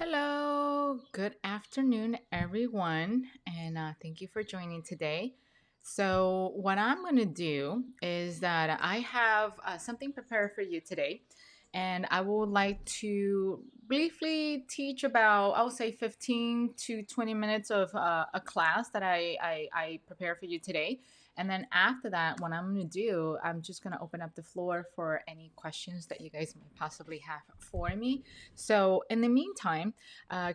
Hello, good afternoon, everyone, and thank you for joining today. So, what I'm going to do is that I have something prepared for you today, and I would like to briefly teach about, I would say, 15 to 20 minutes of a class that I prepare for you today. And then after that, what I'm going to do, I'm just going to open up the floor for any questions that you guys may possibly have for me. So, in the meantime,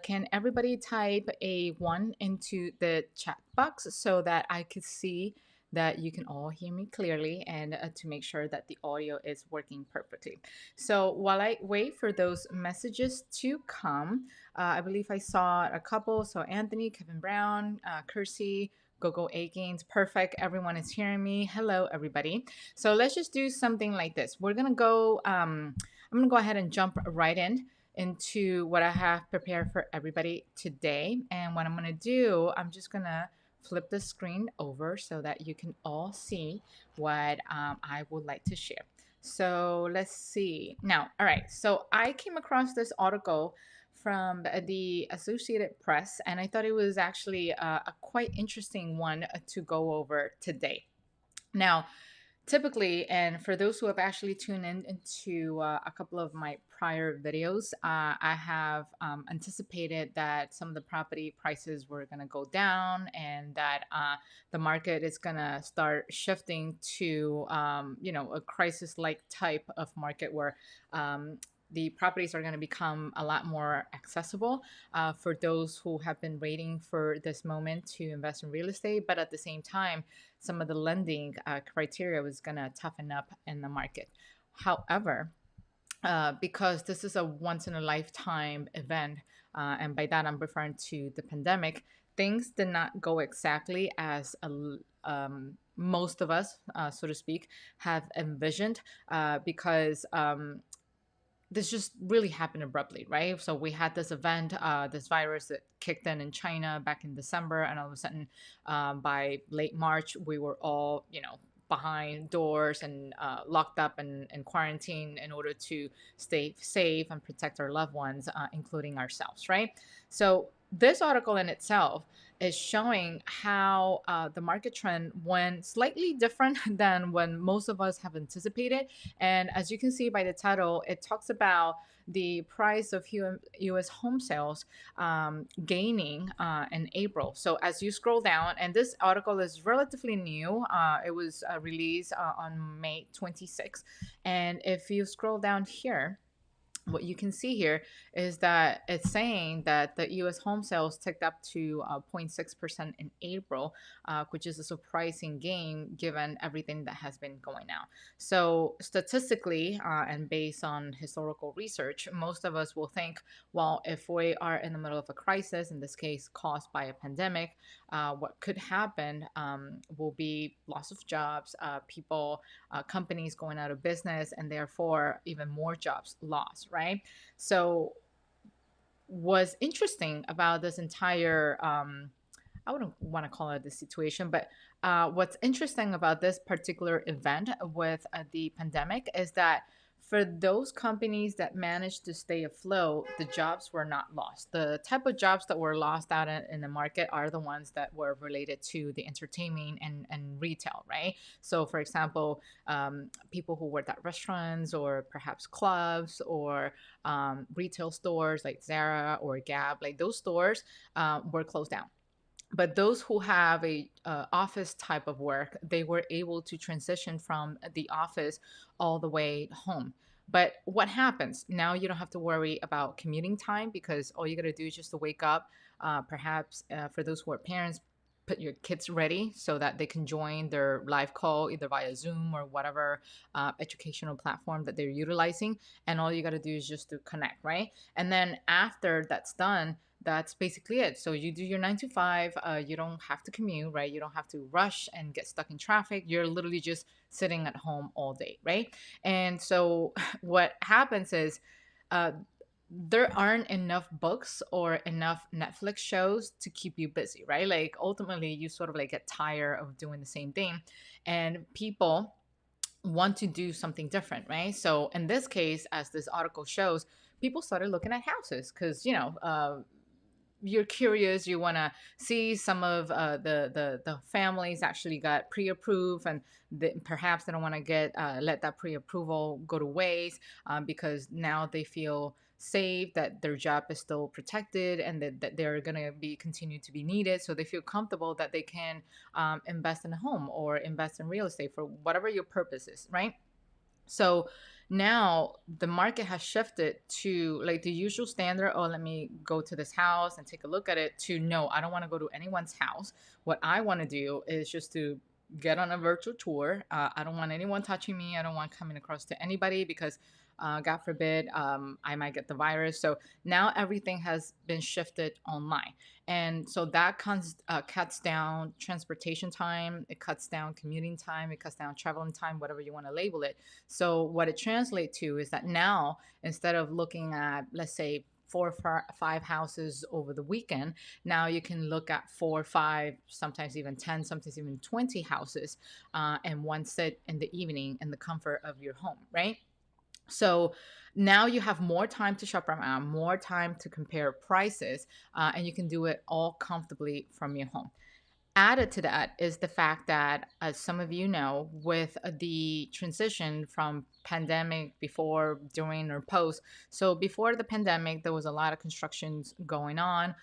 can everybody type a one into the chat box so that I could see that you can all hear me clearly and to make sure that the audio is working perfectly. So while I wait for those messages to come, I believe I saw a couple. So Anthony, Kevin Brown, Kersey, Gogo A Gains, perfect. Everyone is hearing me. Hello, everybody. So let's just do something like this. We're gonna go. I'm gonna go ahead and jump right in into what I have prepared for everybody today. And what I'm going to do, I'm just going to flip the screen over so that you can all see what I would like to share. So let's see. Now, all right. So I came across this article from the Associated Press, and I thought it was actually a quite interesting one to go over today. Now, typically, and for those who have actually tuned in into a couple of my prior videos, I have anticipated that some of the property prices were going to go down and that the market is going to start shifting to, a crisis-like type of market where the properties are going to become a lot more accessible for those who have been waiting for this moment to invest in real estate. But at the same time, some of the lending criteria was going to toughen up in the market. However, because this is a once in a lifetime event, and by that I'm referring to the pandemic, things did not go exactly as most of us, so to speak, have envisioned because this just really happened abruptly, right? So we had this event, this virus that kicked in China back in December, and all of a sudden, by late March, we were all, behind doors and locked up and quarantined in order to stay safe and protect our loved ones, including ourselves, right? So this article in itself is showing how the market trend went slightly different than when most of us have anticipated. And as you can see by the title, it talks about the price of US home sales gaining in April. So as you scroll down, and this article is relatively new, it was released on May 26th. And if you scroll down here, what you can see here is that it's saying that the U.S. home sales ticked up to 0.6% in April, which is a surprising gain given everything that has been going on. So statistically, and based on historical research, most of us will think, well, if we are in the middle of a crisis, in this case caused by a pandemic, what could happen will be loss of jobs, people, companies going out of business, and therefore even more jobs lost, right? So, what's interesting about this entire I wouldn't want to call it the situation, but what's interesting about this particular event with the pandemic is that for those companies that managed to stay afloat, the jobs were not lost. The type of jobs that were lost out in the market are the ones that were related to the entertainment and retail, right? So, for example, people who worked at restaurants or perhaps clubs or retail stores like Zara or Gap, like those stores were closed down, but those who have a office type of work, they were able to transition from the office all the way home. But what happens now? You don't have to worry about commuting time because all you got to do is just to wake up. Perhaps for those who are parents, put your kids ready so that they can join their live call either via Zoom or whatever educational platform that they're utilizing. And all you got to do is just to connect, right? And then after that's done, that's basically it. So you do your 9 to 5. You don't have to commute, right? You don't have to rush and get stuck in traffic. You're literally just sitting at home all day, right? And so what happens is uh, there aren't enough books or enough Netflix shows to keep you busy, right? Like ultimately, you sort of like get tired of doing the same thing, and people want to do something different, right? So in this case, as this article shows, people started looking at houses because you're curious, you want to see some of the families actually got pre-approved, and perhaps they don't want to get let that pre-approval go to waste, because now they feel safe that their job is still protected, and that they're going to be continue to be needed, so they feel comfortable that they can invest in a home or invest in real estate for whatever your purpose is, right? So now the market has shifted to like the usual standard. Oh, let me go to this house and take a look at it. To no, I don't want to go to anyone's house. What I want to do is just to get on a virtual tour. I don't want anyone touching me. I don't want coming across to anybody because, God forbid, I might get the virus. So now everything has been shifted online. And so that cuts down transportation time, it cuts down commuting time, it cuts down traveling time, whatever you want to label it. So what it translates to is that now, instead of looking at, let's say, four or five houses over the weekend, now you can look at four, five, sometimes even 10, sometimes even 20 houses, and one sit in the evening in the comfort of your home, right? So now you have more time to shop around, more time to compare prices, and you can do it all comfortably from your home. Added to that is the fact that, as some of you know, with the transition from pandemic before, during, or post. So before the pandemic, there was a lot of constructions going on,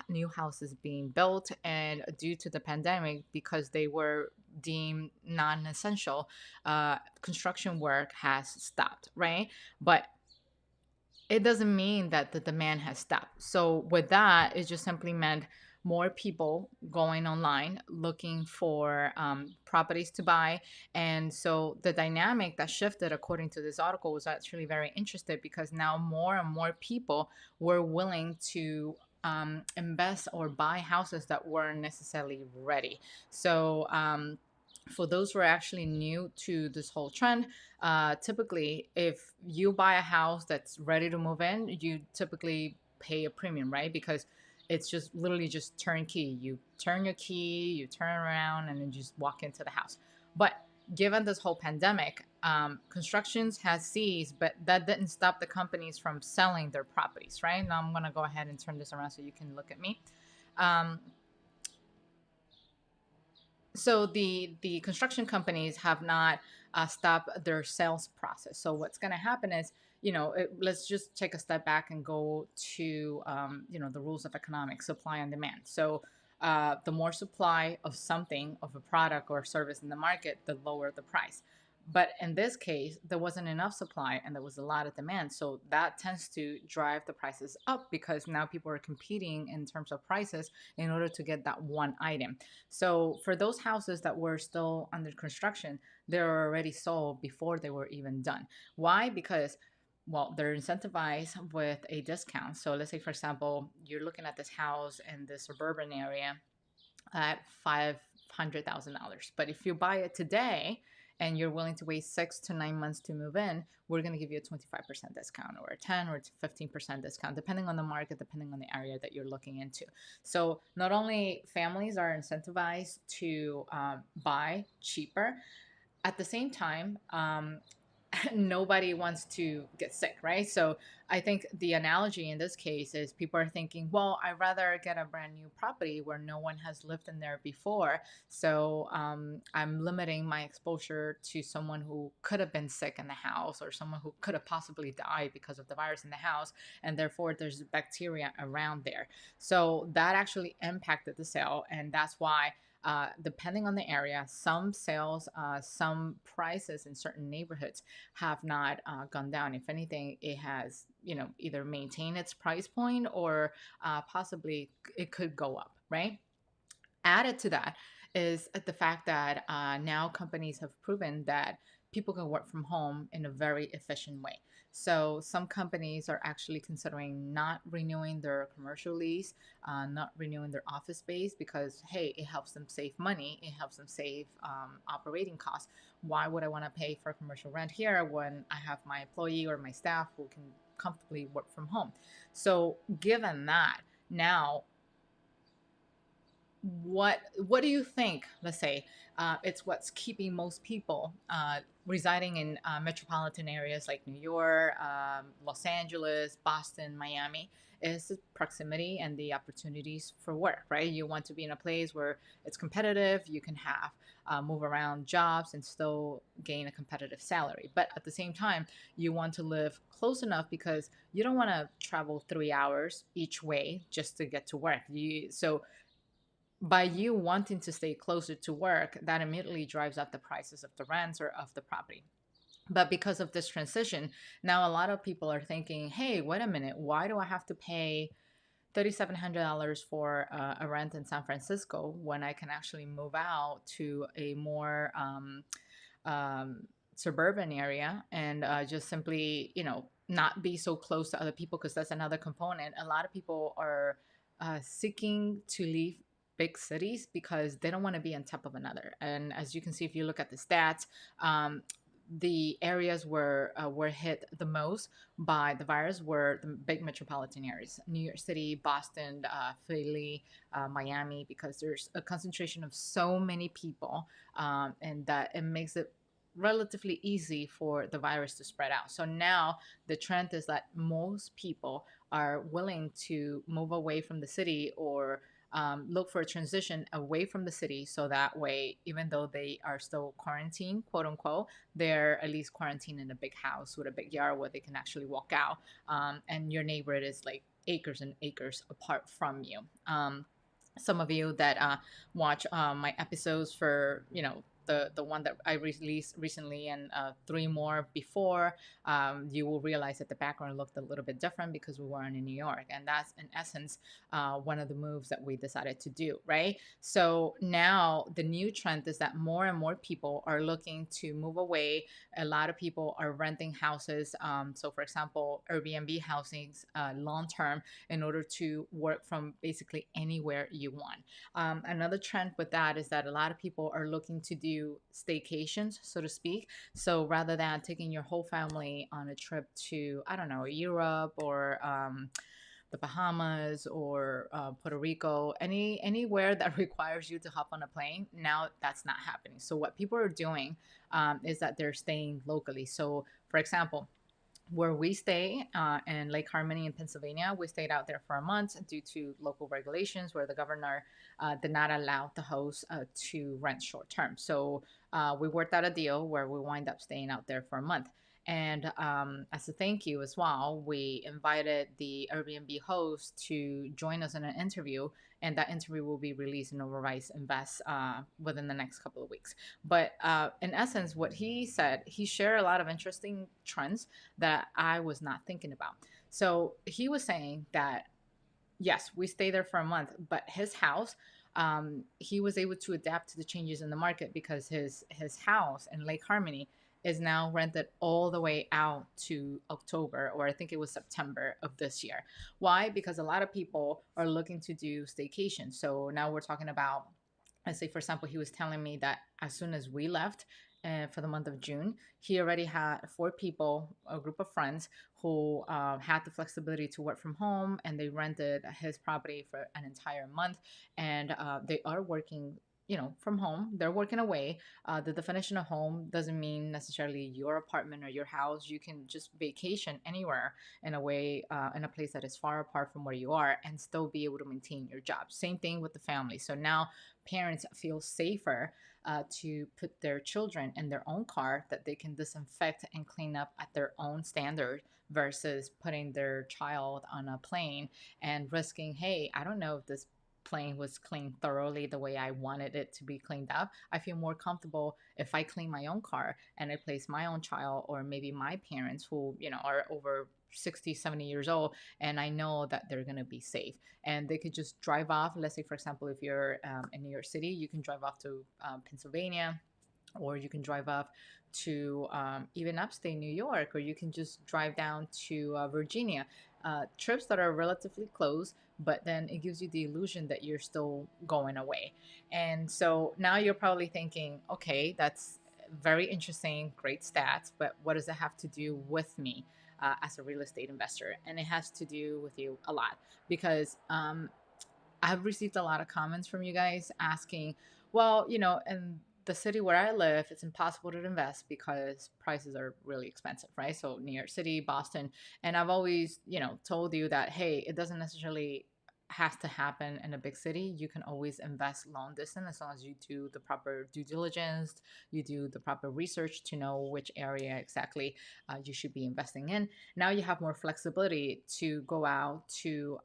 new houses being built, and due to the pandemic, because they were deemed non-essential, construction work has stopped, right? But it doesn't mean that the demand has stopped. So with that, it just simply meant more people going online looking for properties to buy. And so the dynamic that shifted, according to this article, was actually very interesting, because now more and more people were willing to invest or buy houses that weren't necessarily ready. So for those who are actually new to this whole trend, typically, if you buy a house that's ready to move in, you typically pay a premium, right? Because it's just literally just turnkey. You turn your key, you turn around, and then just walk into the house. But given this whole pandemic, constructions has ceased, but that didn't stop the companies from selling their properties, right? Now I'm gonna go ahead and turn this around so you can look at me. Um, so the construction companies have not stopped their sales process. So what's going to happen is, let's just take a step back and go to the rules of economics, supply and demand. So the more supply of something, of a product or service in the market, the lower the price. But in this case, there wasn't enough supply and there was a lot of demand. So that tends to drive the prices up, because now people are competing in terms of prices in order to get that one item. So for those houses that were still under construction, they were already sold before they were even done. Why? Because, well, they're incentivized with a discount. So let's say, for example, you're looking at this house in the suburban area at $500,000. But if you buy it today and you're willing to wait 6 to 9 months to move in, we're going to give you a 25% discount, or a 10 or 15% discount, depending on the market, depending on the area that you're looking into. So not only families are incentivized to buy cheaper, at the same time, nobody wants to get sick, right? So I think the analogy in this case is people are thinking, well, I'd rather get a brand new property where no one has lived in there before. So I'm limiting my exposure to someone who could have been sick in the house, or someone who could have possibly died because of the virus in the house. And therefore, there's bacteria around there. So that actually impacted the sale. And that's why, depending on the area, some sales, some prices in certain neighborhoods have not gone down. If anything, it has, either maintained its price point, or possibly it could go up, right? Added to that is the fact that now companies have proven that people can work from home in a very efficient way. So some companies are actually considering not renewing their commercial lease, not renewing their office space, because hey, it helps them save money, it helps them save operating costs. Why would I want to pay for commercial rent here when I have my employee or my staff who can comfortably work from home? So given that, now what do you think, let's say, it's what's keeping most people residing in metropolitan areas like New York, Los Angeles, Boston, Miami, is the proximity and the opportunities for work, right? You want to be in a place where it's competitive, you can have move around jobs and still gain a competitive salary. But at the same time, you want to live close enough because you don't want to travel 3 hours each way just to get to work. So by you wanting to stay closer to work, that immediately drives up the prices of the rents or of the property. But because of this transition, now a lot of people are thinking, hey, wait a minute, why do I have to pay $3,700 for a rent in San Francisco when I can actually move out to a more um, suburban area and just simply, not be so close to other people? Because that's another component. A lot of people are seeking to leave big cities because they don't want to be on top of another. And as you can see, if you look at the stats, the areas were hit the most by the virus were the big metropolitan areas: New York City, Boston, Philly, Miami, because there's a concentration of so many people, and that it makes it relatively easy for the virus to spread out. So now the trend is that most people are willing to move away from the city, or look for a transition away from the city, so that way, even though they are still quarantined, quote unquote, they're at least quarantined in a big house with a big yard where they can actually walk out, and your neighborhood is like acres and acres apart from you. Some of you that watch my episodes for, the one that I released recently, and three more before, you will realize that the background looked a little bit different because we weren't in New York, and that's in essence one of the moves that we decided to do, right? So now the new trend is that more and more people are looking to move away. A lot of people are renting houses. So, for example, Airbnb housings long term, in order to work from basically anywhere you want. Another trend with that is that a lot of people are looking to do staycations, so to speak. So rather than taking your whole family on a trip to, I don't know, Europe, or the Bahamas, or Puerto Rico, anywhere that requires you to hop on a plane, now that's not happening. So what people are doing is that they're staying locally. So, for example, where we stay in Lake Harmony in Pennsylvania, we stayed out there for a month due to local regulations where the governor did not allow the host to rent short term. So we worked out a deal where we wind up staying out there for a month. And as a thank you as well, we invited the Airbnb host to join us in an interview, and that interview will be released in NOVARISE Invest within the next couple of weeks. But in essence, what he said, he shared a lot of interesting trends that I was not thinking about. So he was saying that yes, we stay there for a month, but his house, he was able to adapt to the changes in the market because his house in Lake Harmony is now rented all the way out to October, or I think it was September of this year. Why? Because a lot of people are looking to do staycation. So now we're talking about, let's say, for example, he was telling me that as soon as we left for the month of June, he already had four people, a group of friends, who had the flexibility to work from home, and they rented his property for an entire month. And they are working, from home. They're working away. The definition of home doesn't mean necessarily your apartment or your house. You can just vacation anywhere in a way, in a place that is far apart from where you are, and still be able to maintain your job. Same thing with the family. So now parents feel safer to put their children in their own car that they can disinfect and clean up at their own standard, versus putting their child on a plane and risking, hey, I don't know if this plane was cleaned thoroughly the way I wanted it to be cleaned up. I feel more comfortable if I clean my own car and I place my own child, or maybe my parents who, are over 60, 70 years old, and I know that they're going to be safe. And they could just drive off. Let's say, for example, if you're in New York City, you can drive off to Pennsylvania, or you can drive up to even upstate New York, or you can just drive down to Virginia. Trips that are relatively close, but then it gives you the illusion that you're still going away. And so now you're probably thinking, okay, that's very interesting, great stats, but what does it have to do with me as a real estate investor? And it has to do with you a lot, because I've received a lot of comments from you guys asking, well, and the city where I live, it's impossible to invest because prices are really expensive, right? So New York City, Boston, and I've always, told you that hey, it doesn't necessarily has to happen in a big city. You can always invest long distance as long as you do the proper due diligence, you do the proper research to know which area exactly you should be investing in. Now you have more flexibility to go out to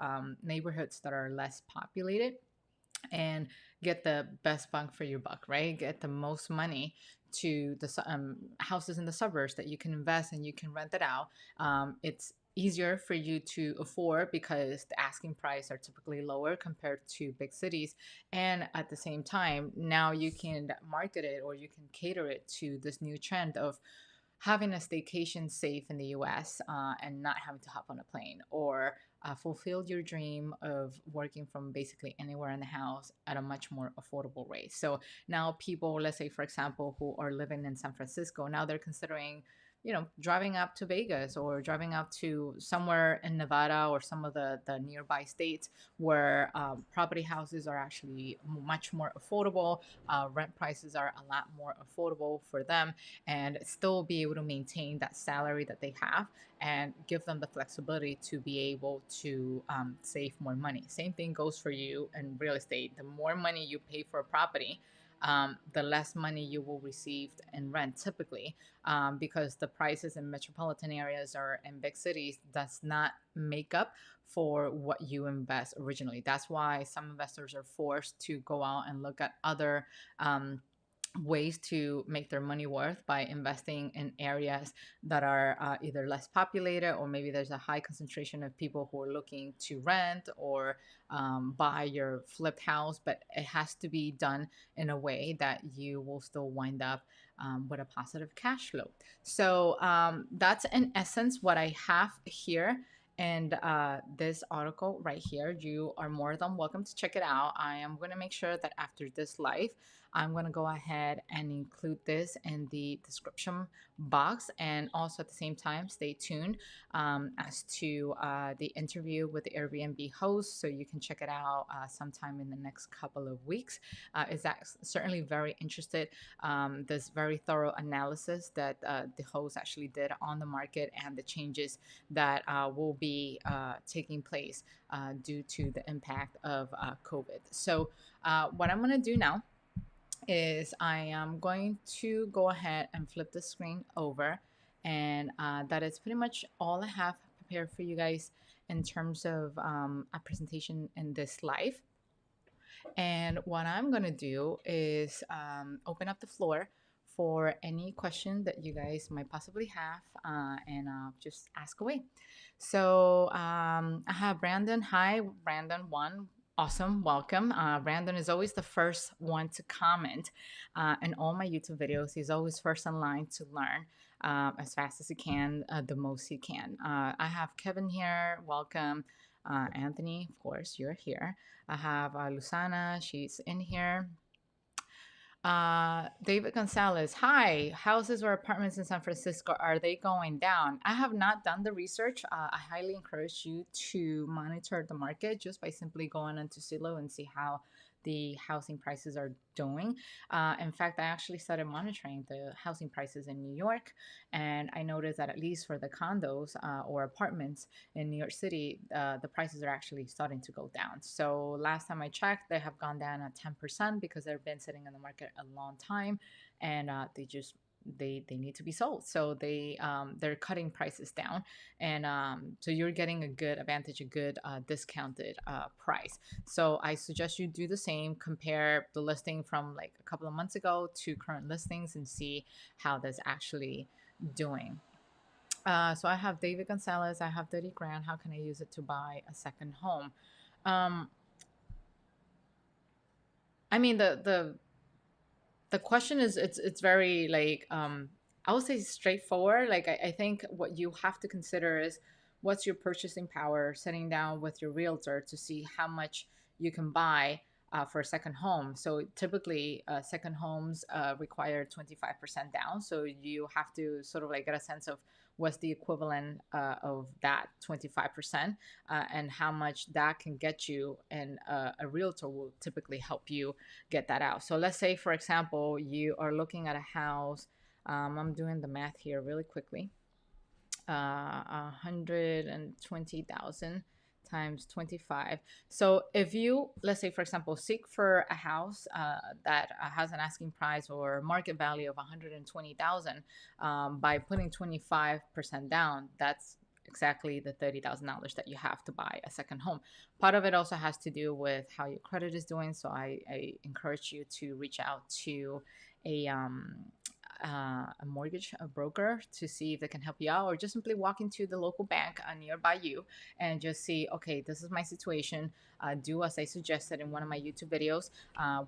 neighborhoods that are less populated and get the best bang for your buck, right? Get the most money to the houses in the suburbs that you can invest and you can rent it out. It's easier for you to afford because the asking price are typically lower compared to big cities, and at the same time now you can market it or you can cater it to this new trend of having a staycation safe in the US, and not having to hop on a plane, or fulfill your dream of working from basically anywhere in the house at a much more affordable rate. So now people, let's say for example, who are living in San Francisco, now they're considering, driving up to Vegas or driving up to somewhere in Nevada or some of the nearby states where property houses are actually much more affordable. Rent prices are a lot more affordable for them, and still be able to maintain that salary that they have and give them the flexibility to be able to save more money. Same thing goes for you in real estate. The more money you pay for a property, the less money you will receive in rent typically, because the prices in metropolitan areas or in big cities does not make up for what you invest originally. That's why some investors are forced to go out and look at other ways to make their money worth by investing in areas that are either less populated, or maybe there's a high concentration of people who are looking to rent or buy your flipped house, but it has to be done in a way that you will still wind up with a positive cash flow. So that's in essence what I have here. And this article right here, you are more than welcome to check it out. I am going to make sure that after this live, I'm going to go ahead and include this in the description box. And also at the same time, stay tuned as to the interview with the Airbnb host. So you can check it out sometime in the next couple of weeks. Is that certainly very interested. This very thorough analysis that the host actually did on the market and the changes that will be taking place due to the impact of COVID. So what I'm going to do now is I am going to go ahead and flip the screen over, and that is pretty much all I have prepared for you guys in terms of a presentation in this live. And what I'm going to do is open up the floor for any question that you guys might possibly have, and just ask away. So I have Brandon. Hi, Brandon. One. Awesome. Welcome. Brandon is always the first one to comment in all my YouTube videos. He's always first in line to learn as fast as he can, the most he can. I have Kevin here. Welcome. Anthony, of course, you're here. I have Lusana, she's in here. David Gonzalez, hi. Houses or apartments in San Francisco, are they going down? I have not done the research. I highly encourage you to monitor the market just by simply going into Zillow and see how the housing prices are doing. In fact, I actually started monitoring the housing prices in New York, and I noticed that at least for the condos or apartments in New York City, the prices are actually starting to go down. So last time I checked, they have gone down at 10% because they've been sitting in the market a long time, and they need to be sold. So they're cutting prices down, and so you're getting a good advantage, a good discounted price. So I suggest you do the same. Compare the listing from like a couple of months ago to current listings and see how that's actually doing. So I have David Gonzalez. I have 30 grand. How can I use it to buy a second home? Um, I mean the question is, it's very like I would say straightforward. Like I think what you have to consider is what's your purchasing power, sitting down with your realtor to see how much you can buy for a second home. So typically second homes require 25% down, so you have to sort of like get a sense of what's the equivalent of that 25%, and how much that can get you. And a realtor will typically help you get that out. So let's say, for example, you are looking at a house. I'm doing the math here really quickly. 120,000 times 25. So if you, let's say, for example, seek for a house that has an asking price or market value of 120,000, by putting 25% down, that's exactly the $30,000 that you have to buy a second home. Part of it also has to do with how your credit is doing. So I encourage you to reach out to a a mortgage broker to see if they can help you out, or just simply walk into the local bank nearby you and just see, okay, this is my situation. Do as I suggested in one of my YouTube videos,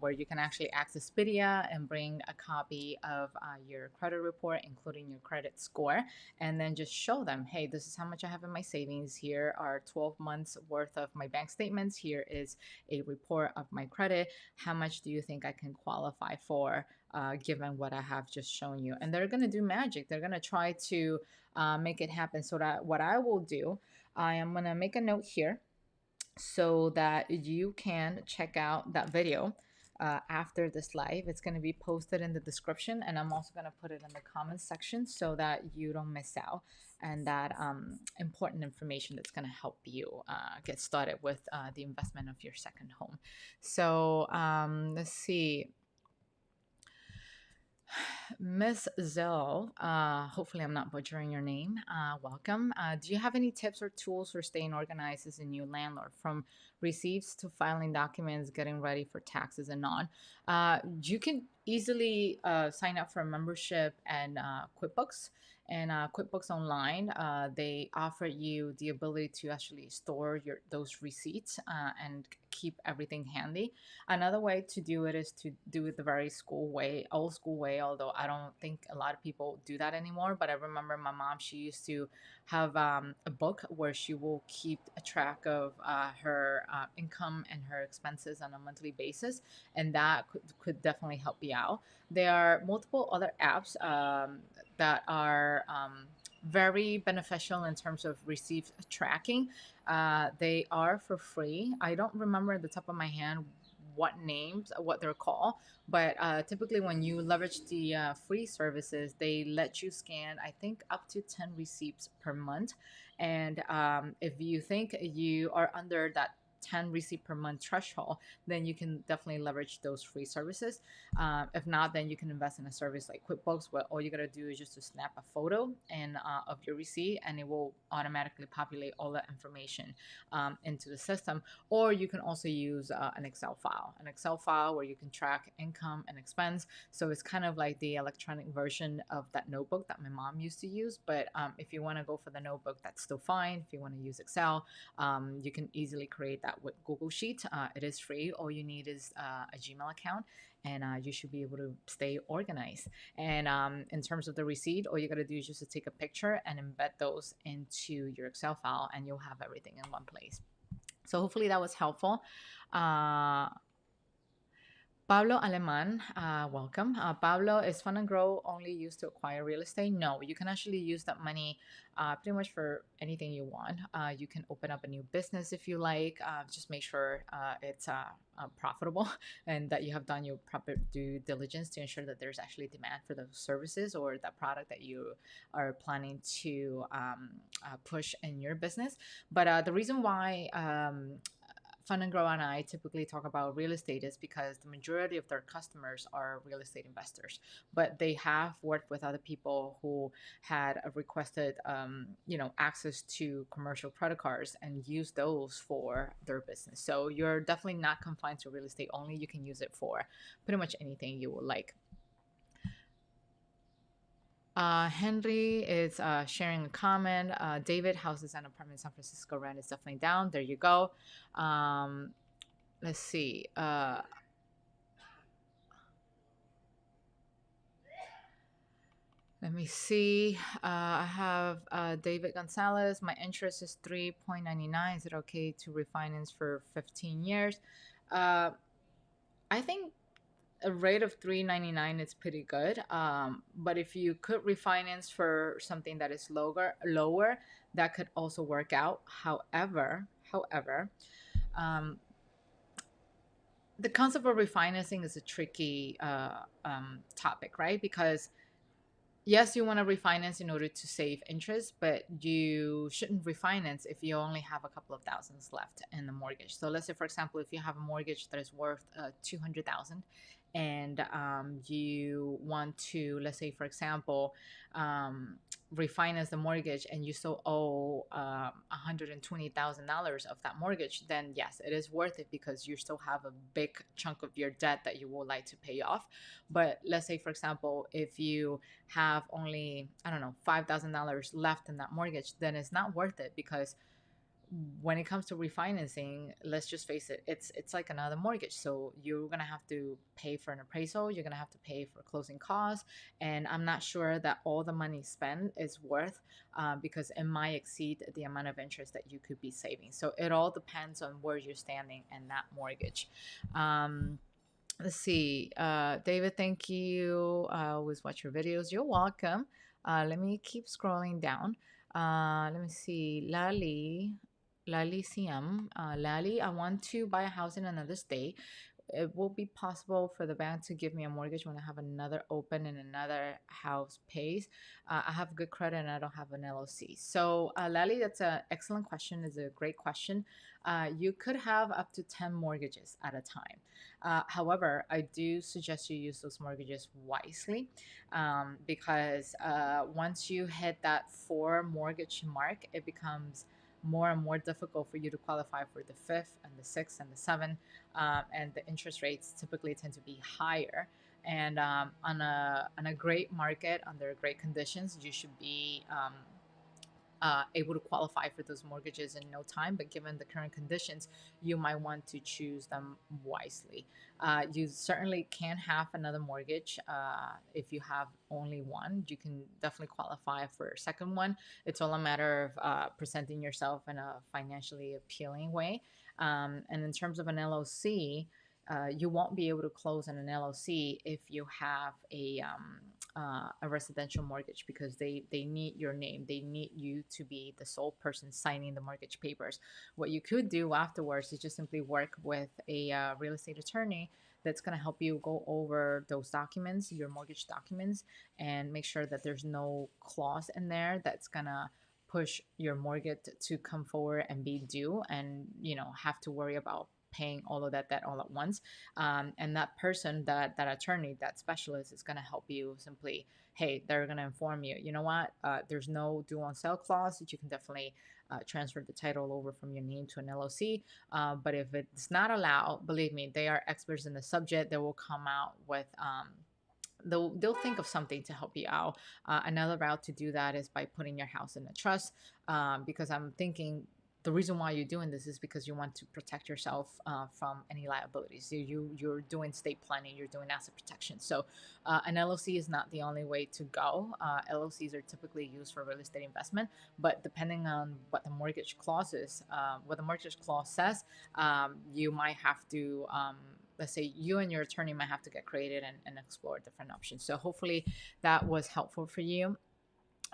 where you can actually access Expedia and bring a copy of your credit report, including your credit score, and then just show them, hey, this is how much I have in my savings. Here are 12 months worth of my bank statements. Here is a report of my credit. How much do you think I can qualify for, given what I have just shown you? And they're going to do magic. They're going to try to make it happen. So that what I will do, I am going to make a note here so that you can check out that video after this live. It's going to be posted in the description, and I'm also going to put it in the comments section so that you don't miss out and that important information that's going to help you get started with the investment of your second home. So let's see. Miss Zell, hopefully I'm not butchering your name. Welcome. Do you have any tips or tools for staying organized as a new landlord, from receipts to filing documents, getting ready for taxes and on? You can easily sign up for a membership and QuickBooks. And QuickBooks Online, they offer you the ability to actually store those receipts and keep everything handy. Another way to do it is to do it the very old school way, although I don't think a lot of people do that anymore. But I remember my mom, she used to have a book where she will keep a track of her income and her expenses on a monthly basis. And that could definitely help you out. There are multiple other apps that are very beneficial in terms of receipt tracking. They are for free. I don't remember at the top of my hand what they're called, but typically when you leverage the free services, they let you scan, I think, up to 10 receipts per month. And if you think you are under that 10 receipt per month threshold, then you can definitely leverage those free services. If not, then you can invest in a service like QuickBooks, where all you gotta do is just to snap a photo and of your receipt, and it will automatically populate all that information into the system. Or you can also use an Excel file where you can track income and expense. So it's kind of like the electronic version of that notebook that my mom used to use. But if you want to go for the notebook, that's still fine. If you want to use Excel, you can easily create that with Google Sheets. It is free. All you need is a Gmail account, and you should be able to stay organized. And in terms of the receipt, all you got to do is just to take a picture and embed those into your Excel file, and you'll have everything in one place. So hopefully that was helpful. Uh, Pablo Aleman, welcome. Pablo, is Fund and Grow only used to acquire real estate? No, you can actually use that money pretty much for anything you want. You can open up a new business if you like. Just make sure it's profitable and that you have done your proper due diligence to ensure that there's actually demand for those services or that product that you are planning to push in your business. But the reason why Fun and Grow and I typically talk about real estate is because the majority of their customers are real estate investors, but they have worked with other people who had requested, access to commercial credit cards and use those for their business. So you're definitely not confined to real estate only. You can use it for pretty much anything you would like. Henry is sharing a comment. David, houses and apartments in San Francisco rent is definitely down. There you go. Um, let's see. Let me see. I have David Gonzalez. My interest is 3.99. Is it okay to refinance for 15 years? I think a rate of 3.99 is pretty good. But if you could refinance for something that is lower, that could also work out. However, um, the concept of refinancing is a tricky topic, right? Because yes, you want to refinance in order to save interest, but you shouldn't refinance if you only have a couple of thousands left in the mortgage. So let's say, for example, if you have a mortgage that is worth 200,000, and you want to, let's say, for example, um, refinance the mortgage, and you still owe $120,000 of that mortgage, then yes, it is worth it because you still have a big chunk of your debt that you would like to pay off. But let's say, for example, if you have only, I don't know, $5,000 left in that mortgage, then it's not worth it because when it comes to refinancing, let's just face it, it's like another mortgage. So you're gonna have to pay for an appraisal, you're gonna have to pay for closing costs, and I'm not sure that all the money spent is worth, because it might exceed the amount of interest that you could be saving. So it all depends on where you're standing in that mortgage. Let's see. David, thank you. I always watch your videos. You're welcome. Let me keep scrolling down. Let me see. Lali Siam. Lali, I want to buy a house in another state. It will be possible for the bank to give me a mortgage when I have another open and another house pays. I have good credit and I don't have an LLC. So, Lali, that's an excellent question. It's a great question. You could have up to 10 mortgages at a time. However, I do suggest you use those mortgages wisely, because once you hit that four mortgage mark, it becomes more and more difficult for you to qualify for the fifth and the sixth and the seventh, and the interest rates typically tend to be higher. And on a great market, under great conditions, you should be able to qualify for those mortgages in no time. But given the current conditions, you might want to choose them wisely. You certainly can have another mortgage. If you have only one, you can definitely qualify for a second one. It's all a matter of presenting yourself in a financially appealing way. And in terms of an LLC, you won't be able to close on an LLC if you have a residential mortgage, because they need your name. They need you to be the sole person signing the mortgage papers. What you could do afterwards is just simply work with a real estate attorney that's going to help you go over those documents, your mortgage documents, and make sure that there's no clause in there that's going to push your mortgage to come forward and be due, and have to worry about paying all of that debt all at once. And that person, that attorney, that specialist is going to help you simply, hey, they're going to inform you, you know what, there's no due on sale clause, that you can definitely transfer the title over from your name to an LLC. But if it's not allowed, believe me, they are experts in the subject. They will come out with they'll think of something to help you out. Another route to do that is by putting your house in a trust, because I'm thinking the reason why you're doing this is because you want to protect yourself from any liabilities. You're doing estate planning, you're doing asset protection. So an LLC is not the only way to go. LLCs are typically used for real estate investment, but depending on what the mortgage clause is, what the mortgage clause says, you might have to. Let's say you and your attorney might have to get created and explore different options. So hopefully that was helpful for you.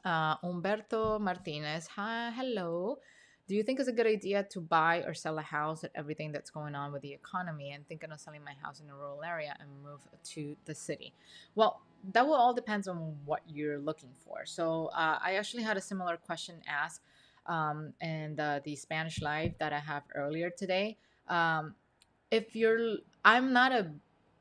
Umberto Martinez, hi, hello. Do you think it's a good idea to buy or sell a house at everything that's going on with the economy, and thinking of selling my house in a rural area and move to the city? Well, that will all depends on what you're looking for. So I actually had a similar question asked in the Spanish live that I have earlier today. Um, if you're I'm not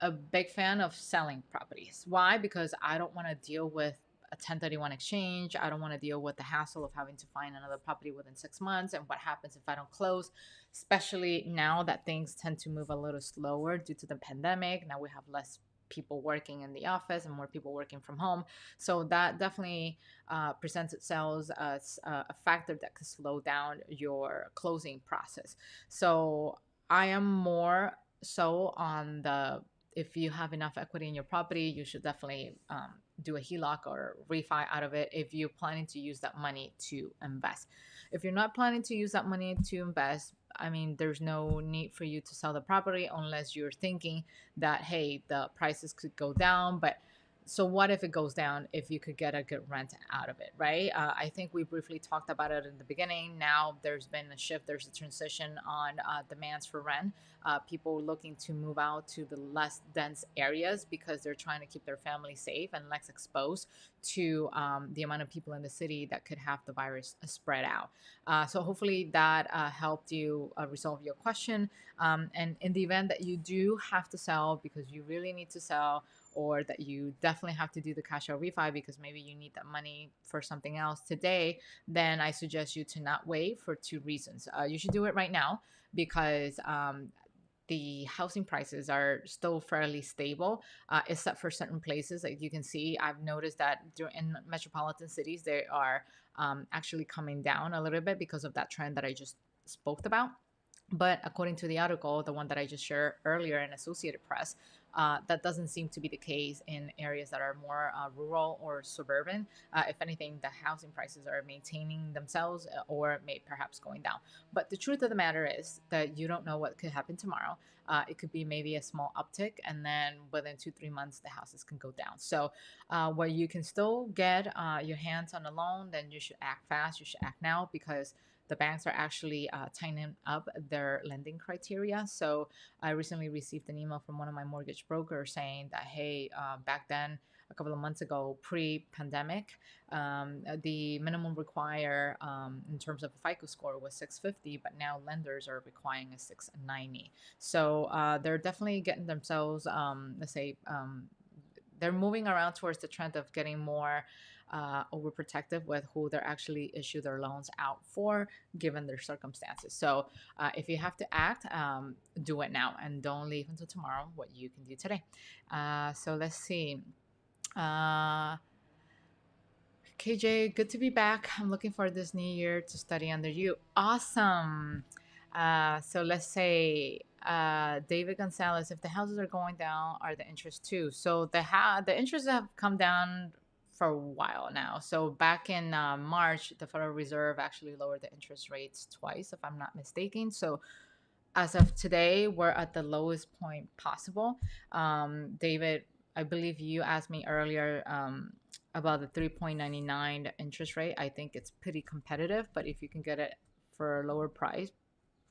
a big fan of selling properties. Why? Because I don't want to deal with a 1031 exchange. I don't want to deal with the hassle of having to find another property within 6 months, and what happens if I don't close, especially now that things tend to move a little slower due to the pandemic. Now we have less people working in the office and more people working from home. So that definitely presents itself as a factor that could slow down your closing process. So I am more so on the, if you have enough equity in your property, you should definitely do a HELOC or refi out of it if you're planning to use that money to invest. If you're not planning to use that money to invest, I mean, there's no need for you to sell the property unless you're thinking that, hey, the prices could go down. But so what if it goes down if you could get a good rent out of it, right? I think we briefly talked about it in the beginning. Now there's been a shift, there's a transition on demands for rent. People looking to move out to the less dense areas because they're trying to keep their family safe and less exposed to the amount of people in the city that could have the virus spread out. So hopefully that helped you resolve your question. And in the event that you do have to sell because you really need to sell, or that you definitely have to do the cash out refi because maybe you need that money for something else today, then I suggest you to not wait for two reasons. You should do it right now because the housing prices are still fairly stable, except for certain places. Like you can see, I've noticed that in metropolitan cities, they are actually coming down a little bit because of that trend that I just spoke about. But according to the article, the one that I just shared earlier in Associated Press, that doesn't seem to be the case in areas that are more rural or suburban. If anything, the housing prices are maintaining themselves or may perhaps going down. But the truth of the matter is that you don't know what could happen tomorrow. It could be maybe a small uptick, and then within 2, 3 months, the houses can go down. So, where you can still get your hands on a loan, then you should act fast. You should act now because the banks are actually tightening up their lending criteria. So I recently received an email from one of my mortgage brokers saying that, hey, back then, a couple of months ago, pre-pandemic, the minimum require in terms of a FICO score was 650, but now lenders are requiring a 690. So they're definitely getting themselves, let's say, they're moving around towards the trend of getting more overprotective with who they're actually issue their loans out for, given their circumstances. So if you have to act, do it now and don't leave until tomorrow what you can do today. So let's see. Uh, KJ, good to be back. I'm looking for this new year to study under you. Awesome. So let's say David Gonzalez, if the houses are going down, are the interest too? So the interests have come down for a while now. So back in March, the Federal Reserve actually lowered the interest rates twice, if I'm not mistaken. So as of today, we're at the lowest point possible. David, I believe you asked me earlier about the 3.99 interest rate. I think it's pretty competitive, but if you can get it for a lower price,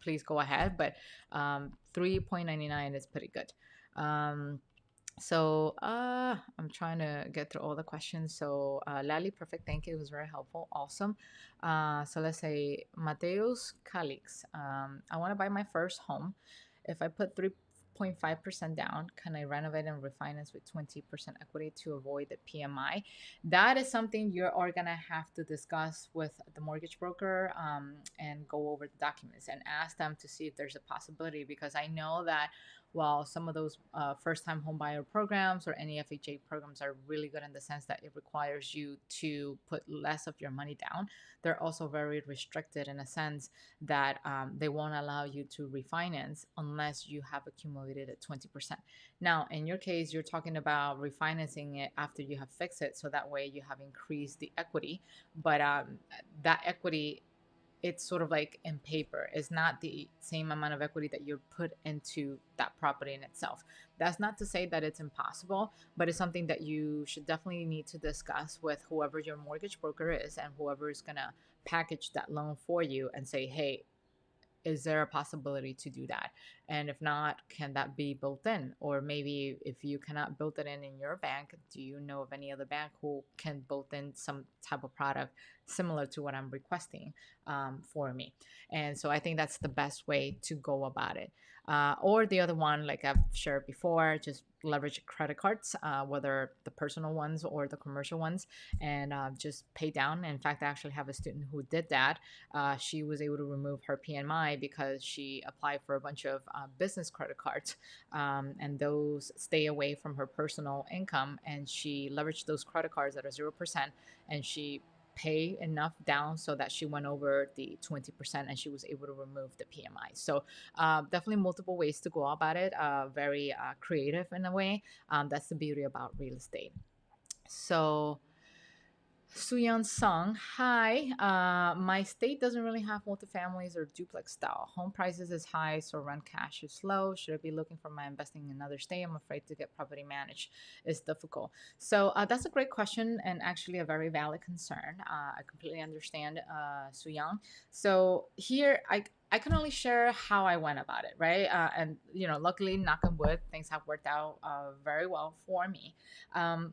please go ahead. But 3.99 is pretty good. I'm trying to get through all the questions. So Lali, perfect, thank you. It was very helpful. Awesome. So let's say Mateus Calix. I want to buy my first home. If I put 3.5% down, can I renovate and refinance with 20% equity to avoid the PMI? That is something you're all gonna have to discuss with the mortgage broker and go over the documents and ask them to see if there's a possibility, because I know that while some of those first-time homebuyer programs or any FHA programs are really good in the sense that it requires you to put less of your money down, they're also very restricted in a sense that they won't allow you to refinance unless you have accumulated at 20%. Now, in your case, you're talking about refinancing it after you have fixed it, so that way you have increased the equity, but that equity, it's sort of like in paper. It's not the same amount of equity that you put into that property in itself. That's not to say that it's impossible, but it's something that you should definitely need to discuss with whoever your mortgage broker is and whoever is going to package that loan for you and say, hey, is there a possibility to do that? And if not, can that be built in? Or maybe if you cannot build it in your bank, do you know of any other bank who can build in some type of product similar to what I'm requesting for me? And so I think that's the best way to go about it. Or the other one, like I've shared before, just leverage credit cards, whether the personal ones or the commercial ones, and just pay down. In fact, I actually have a student who did that. She was able to remove her PMI because she applied for a bunch of business credit cards, and those stay away from her personal income. And she leveraged those credit cards at a 0%, and she pay enough down so that she went over the 20% and she was able to remove the PMI. So definitely multiple ways to go about it. Very creative in a way. That's the beauty about real estate. So Suyan Song, hi. My state doesn't really have multifamilies or duplex style. Home prices is high, so rent cash is low. Should I be looking for my investing in another state? I'm afraid to get property managed. It's difficult. So that's a great question and actually a very valid concern. I completely understand, Suyang. So here, I can only share how I went about it, right? And luckily, knock on wood, things have worked out very well for me. Um,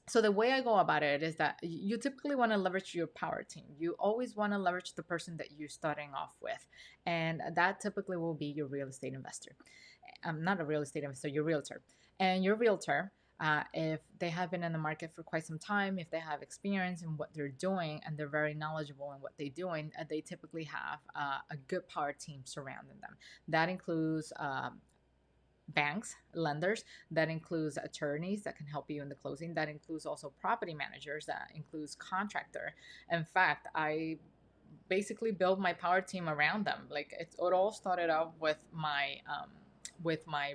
so the way I go about it is that you typically want to leverage your power team. You always want to leverage the person that you're starting off with, and that typically will be your real estate investor. Not a real estate investor, your realtor, and your realtor. If they have been in the market for quite some time, if they have experience in what they're doing and they're very knowledgeable in what they're doing, they typically have a good power team surrounding them. That includes banks, lenders, that includes attorneys that can help you in the closing, that includes also property managers, that includes contractor. In fact, I basically build my power team around them. Like it all started out with my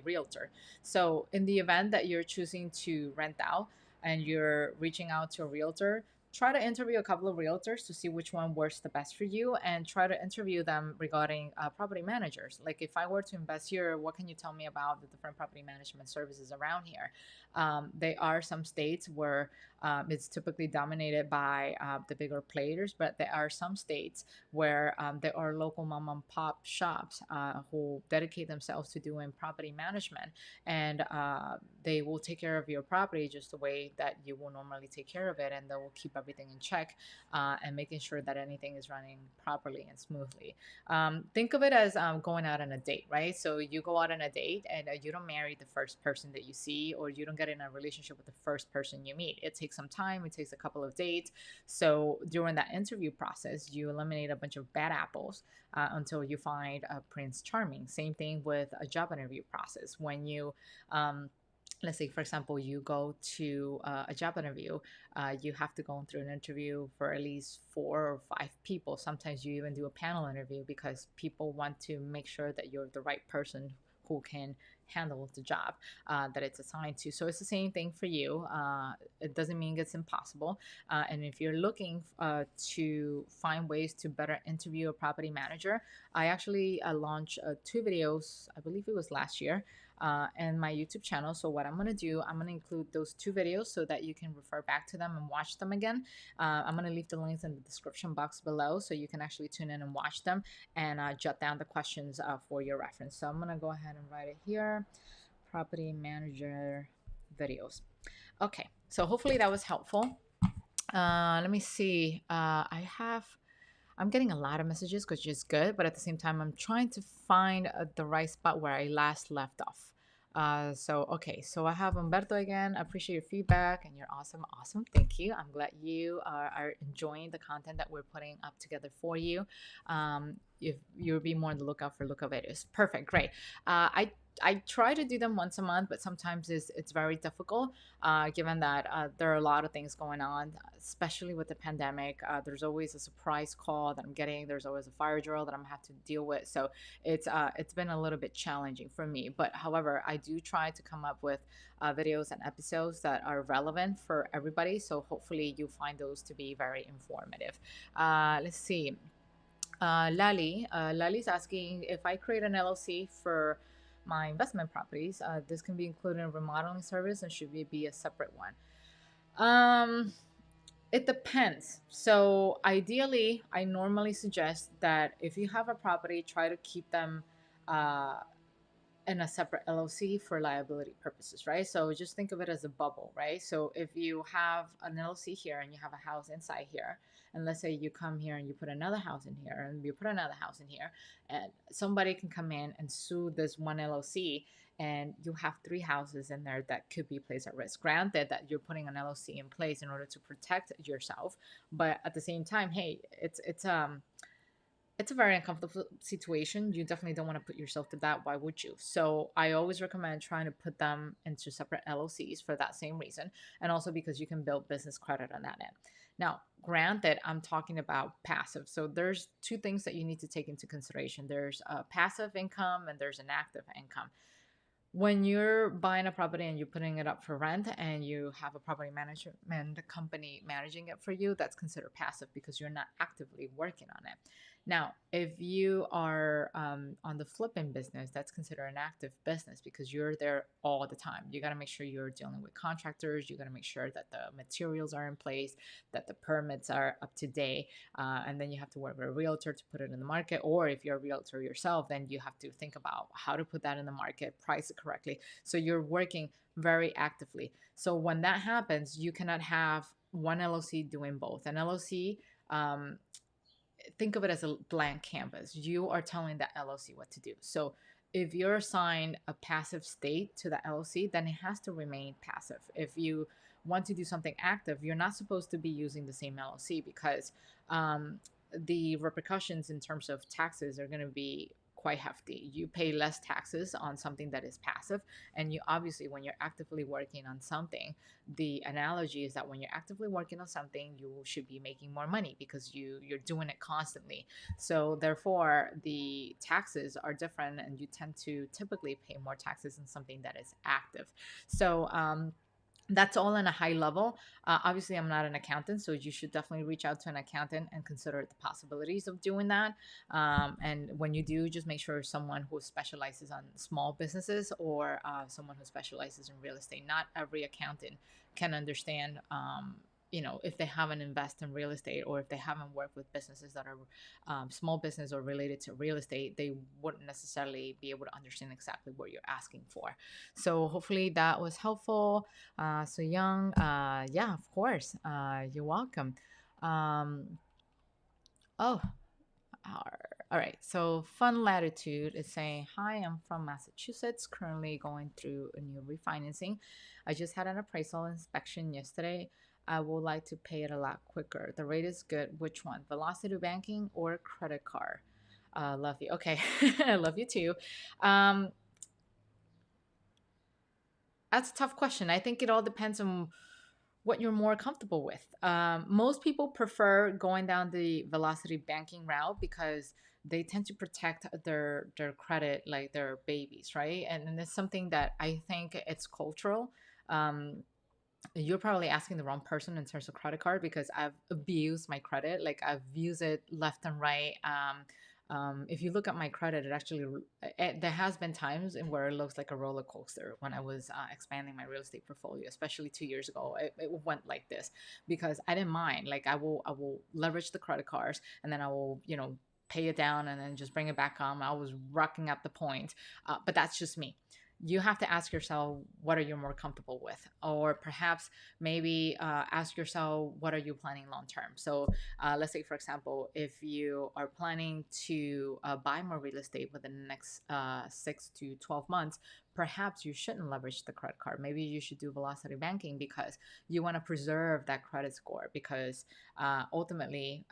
realtor. So in the event that you're choosing to rent out and you're reaching out to a realtor, try to interview a couple of realtors to see which one works the best for you, and try to interview them regarding property managers. Like, if I were to invest here, what can you tell me about the different property management services around here? There are some states where it's typically dominated by the bigger players, but there are some states where there are local mom and pop shops who dedicate themselves to doing property management, and they will take care of your property just the way that you will normally take care of it, and they will keep everything in check and making sure that anything is running properly and smoothly. Think of it as going out on a date, right? So you go out on a date, and you don't marry the first person that you see, or you don't get in a relationship with the first person you meet. It takes some time, it takes a couple of dates. So during that interview process, you eliminate a bunch of bad apples until you find a Prince Charming. Same thing with a job interview process. When you let's say, for example, you go to a job interview, you have to go through an interview for at least 4 or 5 people. Sometimes you even do a panel interview because people want to make sure that you're the right person who can handle the job that it's assigned to. So it's the same thing for you. It doesn't mean it's impossible. And if you're looking to find ways to better interview a property manager, I actually launched 2 videos, I believe it was last year, and my YouTube channel. So what I'm going to do, I'm going to include those 2 videos so that you can refer back to them and watch them again. I'm going to leave the links in the description box below so you can actually tune in and watch them, and jot down the questions for your reference. So I'm going to go ahead and write it here, property manager videos. Okay, so hopefully that was helpful. Let me see. I'm getting a lot of messages, which is good, but at the same time, I'm trying to find the right spot where I last left off. Okay, so I have Umberto again. I appreciate your feedback, and you're awesome. Awesome. Thank you. I'm glad you are enjoying the content that we're putting up together for you. If you'll be more on the lookout for lookup videos. Perfect. Great. I try to do them once a month, but sometimes it's very difficult given that there are a lot of things going on, especially with the pandemic. There's always a surprise call that I'm getting. There's always a fire drill that I'm have to deal with. So it's been a little bit challenging for me. But however, I do try to come up with videos and episodes that are relevant for everybody. So hopefully you find those to be very informative. Let's see. Lali's asking if I create an LLC for my investment properties, this can be included in a remodeling service and should it be a separate one? Um, it depends. So ideally, I normally suggest that if you have a property, try to keep them uh, in a separate LLC for liability purposes, right? So just think of it as a bubble, right? So if you have an LLC here and you have a house inside here, and let's say you come here and you put another house in here and you put another house in here, and somebody can come in and sue this one LLC, and you have 3 houses in there that could be placed at risk. Granted that you're putting an LLC in place in order to protect yourself, but at the same time, hey, it's a very uncomfortable situation. You definitely don't want to put yourself to that. Why would you? So I always recommend trying to put them into separate LLCs for that same reason, and also because you can build business credit on that end. Now, granted, I'm talking about passive. So there's 2 things that you need to take into consideration. There's a passive income and there's an active income. when you're buying a property and you're putting it up for rent and you have a property management company managing it for you, that's considered passive because you're not actively working on it. Now, if you are on the flipping business, that's considered an active business because you're there all the time. You got to make sure you're dealing with contractors. You got to make sure that the materials are in place, that the permits are up to date, and then you have to work with a realtor to put it in the market. Or if you're a realtor yourself, then you have to think about how to put that in the market, price it correctly. So you're working very actively. So when that happens, you cannot have one LLC doing both. An LLC, um, think of it as a blank canvas. You are telling the LLC what to do. So if you're assigned a passive state to the LLC, then it has to remain passive. If you want to do something active, you're not supposed to be using the same LLC because um, the repercussions in terms of taxes are going to be quite hefty. You pay less taxes on something that is passive, and you obviously, when you're actively working on something, the analogy is that when you're actively working on something, you should be making more money because you're doing it constantly. So therefore the taxes are different and you tend to typically pay more taxes in something that is active. So that's all on a high level. Obviously, I'm not an accountant, so you should definitely reach out to an accountant and consider the possibilities of doing that. And when you do, just make sure someone who specializes on small businesses or someone who specializes in real estate. Not every accountant can understand. If they haven't invested in real estate or if they haven't worked with businesses that are small business or related to real estate, they wouldn't necessarily be able to understand exactly what you're asking for. So hopefully that was helpful. So Young, yeah, of course. You're welcome. Um, oh, all right. So Fun Latitude is saying, "Hi, I'm from Massachusetts, currently going through a new refinancing. I just had an appraisal inspection yesterday. I would like to pay it a lot quicker. The rate is good. Which one? Velocity banking or credit card?" Love you. Okay, I love you too. Um, that's a tough question. I think it all depends on what you're more comfortable with. Most people prefer going down the velocity banking route because they tend to protect their credit like their babies, right? And it's something that I think it's cultural. Um, you're probably asking the wrong person in terms of credit card because I've abused my credit. Like I've used it left and right. If you look at my credit, there has been times in where it looks like a roller coaster. When I was expanding my real estate portfolio, especially 2 years ago, it went like this because I didn't mind. Like I will leverage the credit cards and then I will pay it down and then just bring it back on. I was rocking up the point, but that's just me. You have to ask yourself, what are you more comfortable with? Or perhaps maybe ask yourself, what are you planning long term? So let's say, for example, if you are planning to buy more real estate within the next 6 to 12 months, perhaps you shouldn't leverage the credit card. Maybe you should do velocity banking because you want to preserve that credit score because ultimately,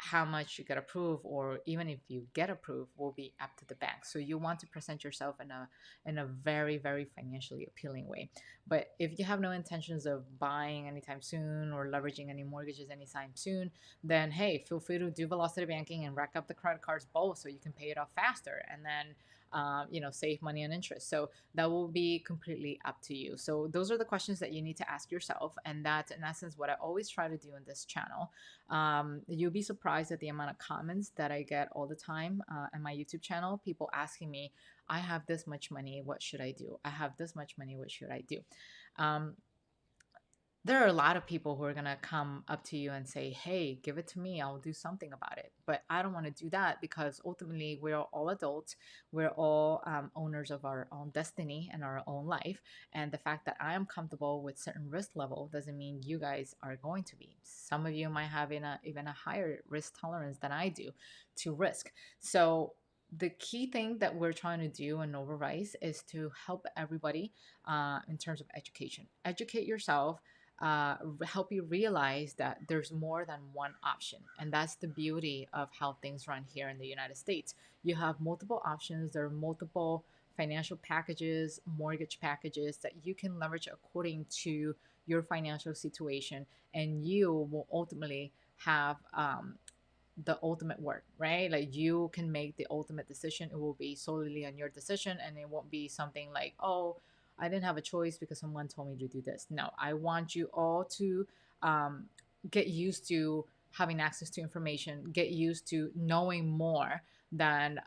how much you get approved or even if you get approved will be up to the bank. So you want to present yourself in a very, very financially appealing way. But if you have no intentions of buying anytime soon or leveraging any mortgages anytime soon, then hey, feel free to do velocity banking and rack up the credit cards both so you can pay it off faster and then save money and interest. So that will be completely up to you. So those are the questions that you need to ask yourself, and that's in essence what I always try to do in this channel. You'll be surprised at the amount of comments that I get all the time on my YouTube channel. People asking me, I have this much money, what should I do? I have this much money, what should I do? Um, there are a lot of people who are going to come up to you and say, hey, give it to me, I'll do something about it. But I don't want to do that because ultimately we're all adults. We're all owners of our own destiny and our own life. And the fact that I am comfortable with certain risk level doesn't mean you guys are going to be. Some of you might have even a higher risk tolerance than I do to risk. So the key thing that we're trying to do in NOVARISE is to help everybody in terms of education. Educate yourself, help you realize that there's more than one option. And that's the beauty of how things run here in the United States. You have multiple options, there are multiple financial packages, mortgage packages that you can leverage according to your financial situation, and you will ultimately have the ultimate work, right? Like you can make the ultimate decision. It will be solely on your decision, and it won't be something like, oh, I didn't have a choice because someone told me to do this. No, I want you all to um, get used to having access to information, get used to knowing more than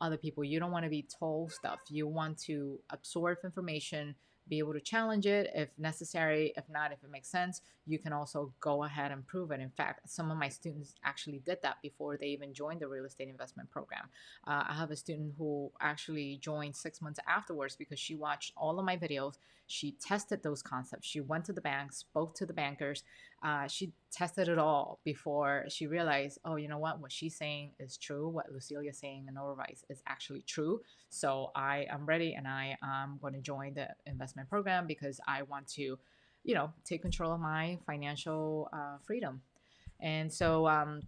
other people. You don't want to be told stuff. You want to absorb information, be able to challenge it if necessary. If not, if it makes sense, you can also go ahead and prove it. In fact, some of my students actually did that before they even joined the real estate investment program. I have a student who actually joined 6 months afterwards because she watched all of my videos. She tested those concepts. She went to the bank, spoke to the bankers. She tested it all before she realized, oh, you know what she's saying is true. What Lucilia's saying in NOVARISE is actually true. So I am ready, and I am going to join the investment program because I want to, take control of my financial freedom. And so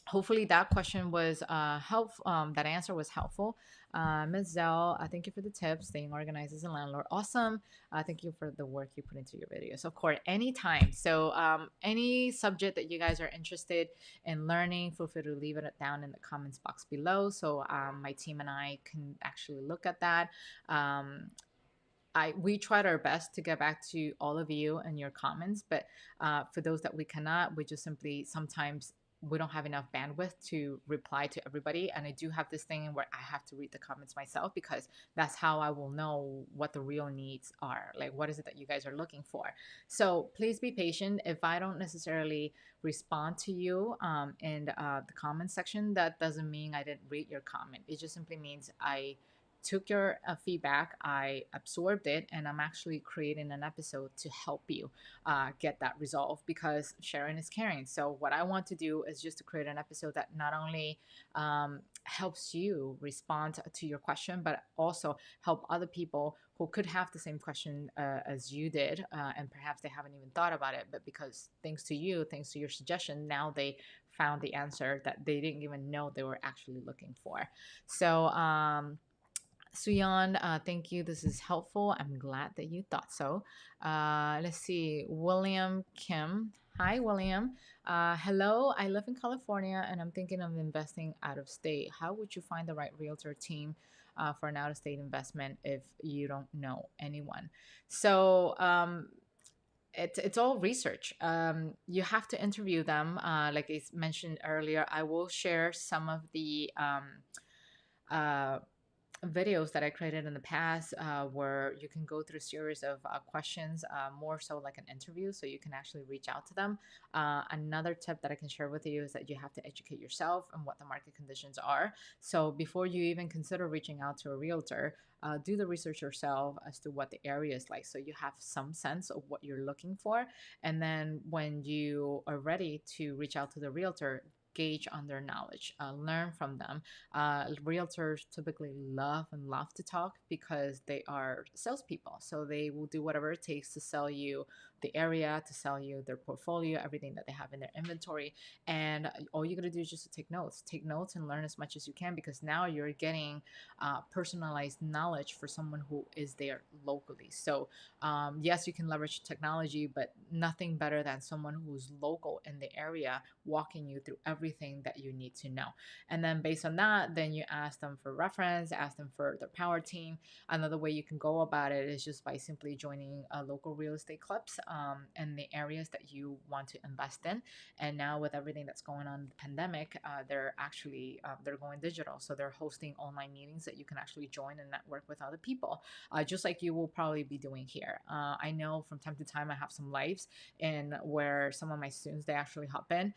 hopefully that question was that answer was helpful. Ms. Zell, thank you for the tips. Staying organized as a landlord. Awesome. Thank you for the work you put into your videos. Of course, anytime. So any subject that you guys are interested in learning, feel free to leave it down in the comments box below. So my team and I can actually look at that. Um, we tried our best to get back to all of you and your comments, but for those that we cannot, we just simply sometimes we don't have enough bandwidth to reply to everybody. And I do have this thing where I have to read the comments myself because that's how I will know what the real needs are. Like, what is it that you guys are looking for? So please be patient. If I don't necessarily respond to you in the comment section, that doesn't mean I didn't read your comment. It just simply means I took your feedback, I absorbed it, and I'm actually creating an episode to help you get that resolved because sharing is caring. So, what I want to do is just to create an episode that not only helps you respond to your question, but also help other people who could have the same question as you did, and perhaps they haven't even thought about it, but because thanks to you, thanks to your suggestion, now they found the answer that they didn't even know they were actually looking for. So, Suyan, thank you. This is helpful. I'm glad that you thought so. Let's see. William Kim. Hi, William. Hello. I live in California and I'm thinking of investing out of state. How would you find the right realtor team for an out of state investment if you don't know anyone? So, it's all research. You have to interview them. Like I mentioned earlier, I will share some of the uh, videos that I created in the past where you can go through a series of questions, more so like an interview, so you can actually reach out to them. Another tip that I can share with you is that you have to educate yourself on what the market conditions are. So before you even consider reaching out to a realtor, do the research yourself as to what the area is like so you have some sense of what you're looking for. And then when you are ready to reach out to the realtor, gauge on their knowledge, learn from them. Realtors typically love to talk because they are salespeople. So they will do whatever it takes to sell you the area, to sell you their portfolio, everything that they have in their inventory. And all you got to do is just to take notes and learn as much as you can because now you're getting personalized knowledge for someone who is there locally. So yes, you can leverage technology, but nothing better than someone who's local in the area walking you through everything that you need to know. And then based on that, then you ask them for reference, ask them for their power team. Another way you can go about it is just by simply joining local real estate clubs in the areas that you want to invest in. And now with everything that's going on in the pandemic, they're actually they're going digital. So they're hosting online meetings that you can actually join and network with other people, just like you will probably be doing here. I know from time to time I have some lives and where some of my students, they actually hop in.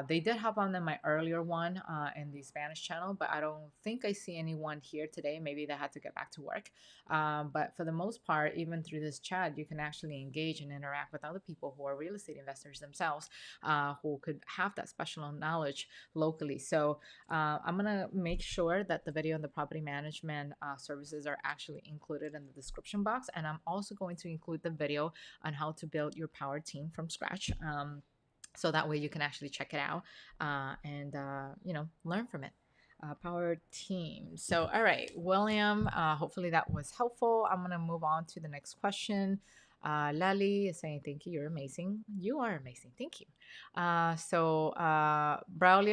They did hop on in my earlier one in the Spanish channel, but I don't think I see anyone here today. Maybe they had to get back to work. But for the most part, even through this chat, you can actually engage and interact with other people who are real estate investors themselves, who could have that special knowledge locally. So I'm going to make sure that the video on the property management services are actually included in the description box. And I'm also going to include the video on how to build your power team from scratch. So that way you can actually check it out and learn from it. Power team. So all right, William, hopefully that was helpful. I'm going to move on to the next question. Lali is saying, thank you, you're amazing. You are amazing. Thank you. Braulia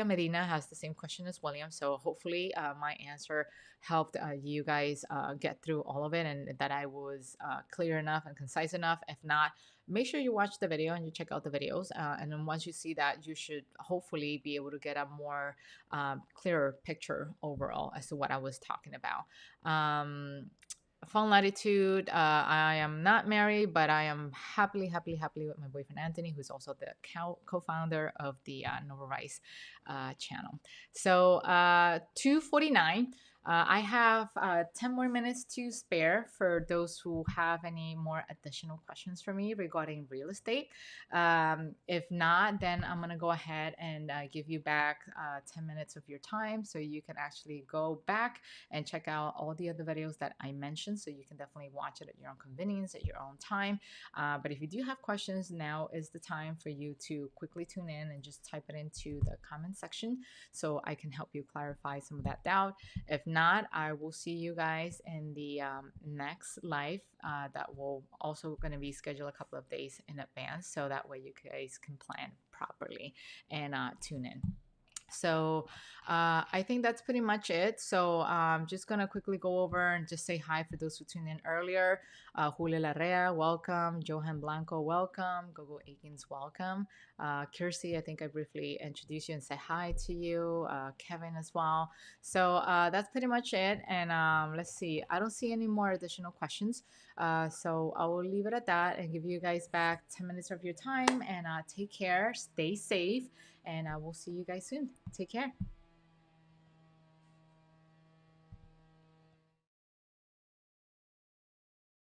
Medina has the same question as William. So hopefully my answer helped you guys get through all of it and that I was clear enough and concise enough. If not, make sure you watch the video and you check out the videos. And then once you see that, you should hopefully be able to get a more clearer picture overall as to what I was talking about. Fun latitude. I am not married, but I am happily with my boyfriend Anthony, who's also the co-founder of the NOVARISE channel. So 2:49. I have 10 more minutes to spare for those who have any more additional questions for me regarding real estate. If not, then I'm going to go ahead and give you back 10 minutes of your time so you can actually go back and check out all the other videos that I mentioned. So you can definitely watch it at your own convenience, at your own time. But if you do have questions, now is the time for you to quickly tune in and just type it into the comment section so I can help you clarify some of that doubt. If not, I will see you guys in the next live that will also going to be scheduled a couple of days in advance so that way you guys can plan properly and tune in. So I think that's pretty much it. So I'm just going to quickly go over and just say hi for those who tuned in earlier. Julia Larrea, welcome. Johan Blanco, welcome. Gogo Akins, welcome. Kirsty, I think I briefly introduced you and said hi to you. Kevin as well. So that's pretty much it. And let's see. I don't see any more additional questions. So I will leave it at that and give you guys back 10 minutes of your time. And take care. Stay safe and I will see you guys soon. Take care.